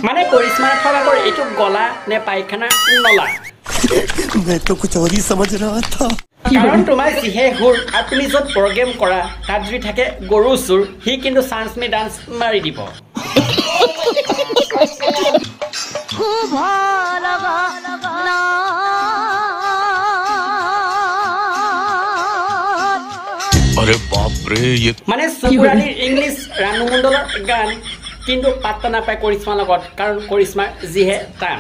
মানে কৰিশ্মাৰ ফলাকৰ এইটো গলা নে পায়খানা নলা मैं तो कुछ और ही समझ रहा था কাৰণ তোমাৰ যিহে হুৰ আৰু তুমি য'ত প্ৰগ্ৰেম কৰা তাত যদি থাকে গৰু চুৰ সি কিন্তু চান্স মে ডান্স মাৰি দিব अरे बाप रे ये মানে সুপুৰালীৰ ইংলিছ ৰানু মণ্ডলৰ গান কিন্তু পাত্তা নাপায় কৰিশ্মাৰ লগত কাৰণ কৰিশ্মাৰ যিহে টান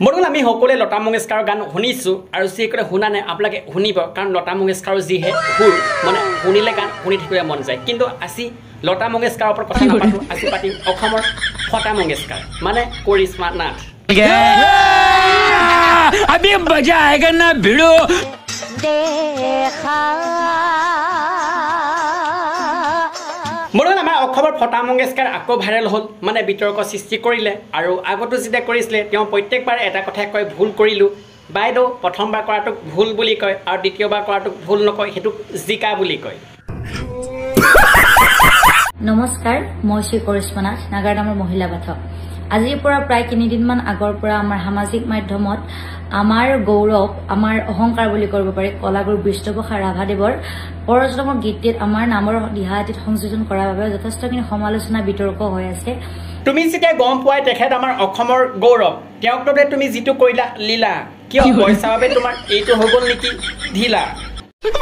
মৰুল আমি সকলোৱে লতা মংগেশকাৰৰ গান শুনিছো আৰু যিসকলে শুনা নাই আপোনালোকে শুনিব কাৰণ লতা মংগেশকাৰৰ যিহে সুৰ মানে শুনিলে গান শুনি থাকিব মন যায় কিন্তু আজি লতা মংগেশকাৰৰ ওপৰত কথা নাপাতো আজি পাতিম অসমৰ ফটা মংগেশকাৰ মানে কৰিশ্মা নাথ अभी मजा आएगा ना भिड़ो মৰুল আমাৰ অসমৰ ফটা মংগেশকাৰ আকৌ ভাইৰেল হ'ল মানে বিতৰ্ক সৃষ্টি কৰিলে আৰু আগতো যেতিয়া কৰিছিলে তেওঁ প্ৰত্যেকবাৰ এটা কথাই কয় ভুল কৰিলোঁ বাইদেউ প্ৰথমবাৰ কৰাটোক ভুল বুলি কয় আৰু দ্বিতীয়বাৰ কৰাটোক ভুল নকয় সেইটোক জিকা বুলি কয় নমস্কাৰ মই শ্ৰী কৰিশ্মা নাথ নাগাৰদামৰ মহিলা পাঠক আজিৰ পৰা প্ৰায় 3 দিনমান আগৰ পৰা আমাৰ সামাজিক মাধ্যমত আমাৰ গৌৰৱ আমাৰ অহংকাৰ বুলি কৰিব পাৰি কলাগুৰু বিষ্ণুপ্ৰসাদ ৰাভাদেৱৰ পৰজন্মৰ গীতটিত আমাৰ নামৰ দিহাটিত সংযোজন কৰাৰ বাবে যথেষ্টখিনি সমালোচনা বিতৰ্ক হৈ আছে তুমি যেতিয়া গম পোৱাই তেখেত আমাৰ অসমৰ গৌৰৱ তেওঁক লৈ তুমি যিটো কৰিলা লীলা কিয় পইচা বাবে তোমাৰ এইটো হৈ গ'ল নেকি ঢিলা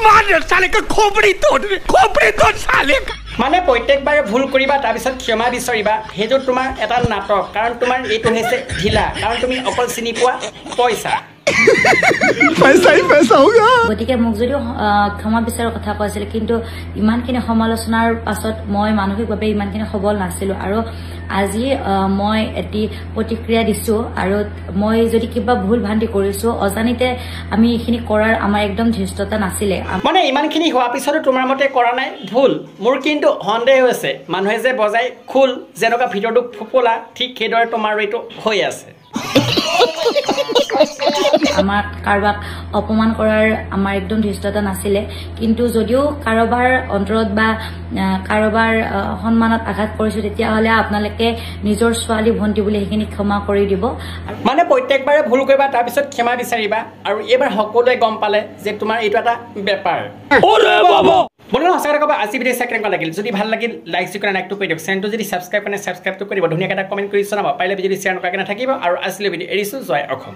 मार साले का खोपड़ी तोड़ साले का মানে প্ৰত্যেকবাৰে ভুল কৰিবা তাৰপিছত ক্ষমা বিচাৰিবা সেইটো তোমাৰ এটা নাটক কাৰণ তোমাৰ এইটো হৈছে ঢিলা কাৰণ তুমি অকল চিনি পোৱা পইচা पैसा ही पैसा होगा গতিকে মোক যদিও ক্ষমা বিচাৰৰ কথা কৈছিল কিন্তু ইমানখিনি সমালোচনাৰ পাছত মই মানসিকভাৱে ইমানখিনি সবল নাছিলো আৰু আজি মই এটি প্ৰতিক্ৰিয়া দিছো আৰু মই যদি কিবা ভুল ভ্ৰান্তি কৰিছো অজানিতে আমি এইখিনি কৰাৰ আমাৰ একদম ধৃষ্টতা নাছিলে মানে ইমানখিনি হোৱাৰ পিছতো তোমাৰ মতে কৰা নাই ভুল মোৰ কিন্তু সন্দেহ হৈছে মানুহে যে বজাই খোল যেনেকুৱা ভিতৰটো ফুপলা ঠিক সেইদৰে তোমাৰ এইটো হৈ আছে আমাৰ কাৰোবাক অপমান কৰাৰ আমাৰ একদম ধৃষ্টতা নাছিলে কিন্তু যদিও কাৰোবাৰ অন্তৰত বা কাৰোবাৰ সন্মানত আঘাত কৰিছো তেতিয়াহ'লে আপোনালোকে নিজৰ ছোৱালী ভণ্টি বুলি সেইখিনি ক্ষমা কৰি দিব মানে প্ৰত্যেকবাৰে ভুল কৰিবা তাৰপিছত ক্ষমা বিচাৰিবা আৰু এইবাৰ সকলোৱে গম পালে যে তোমাৰ এইটো এটা বেপাৰ বলো সঁচাকৈ ক'বা আজি ভিডিঅ' চাই কেনেকুৱা লাগিল যদি ভাল লাগিল লাইক কৰি লাইকটো কৰি দিয়ক চেনেলটো যদি ছাবস্ক্ৰাইব কৰে ছাবস্ক্ৰাইবটো কৰিব ধুনীয়াকৈ এটা কমেণ্ট কৰি জনাব পাৰিলে যদি শ্বেয়াৰ নকৰাকৈ নাথাকিব আৰু আজিলৈ ভিডিঅ' এৰিছোঁ জয় অসম